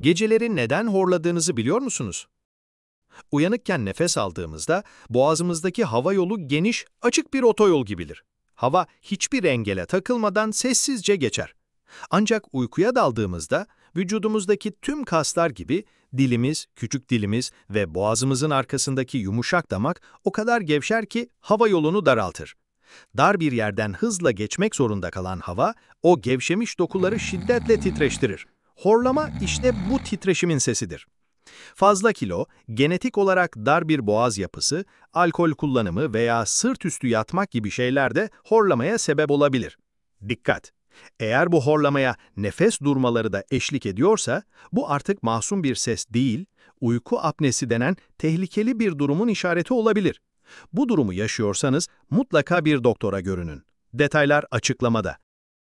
Geceleri neden horladığınızı biliyor musunuz? Uyanıkken nefes aldığımızda boğazımızdaki hava yolu geniş, açık bir otoyol gibidir. Hava hiçbir engele takılmadan sessizce geçer. Ancak uykuya daldığımızda vücudumuzdaki tüm kaslar gibi dilimiz, küçük dilimiz ve boğazımızın arkasındaki yumuşak damak o kadar gevşer ki hava yolunu daraltır. Dar bir yerden hızla geçmek zorunda kalan hava, o gevşemiş dokuları şiddetle titreştirir. Horlama işte bu titreşimin sesidir. Fazla kilo, genetik olarak dar bir boğaz yapısı, alkol kullanımı veya sırt üstü yatmak gibi şeyler de horlamaya sebep olabilir. Dikkat! Eğer bu horlamaya nefes durmaları da eşlik ediyorsa, bu artık masum bir ses değil, uyku apnesi denen tehlikeli bir durumun işareti olabilir. Bu durumu yaşıyorsanız mutlaka bir doktora görünün. Detaylar açıklamada.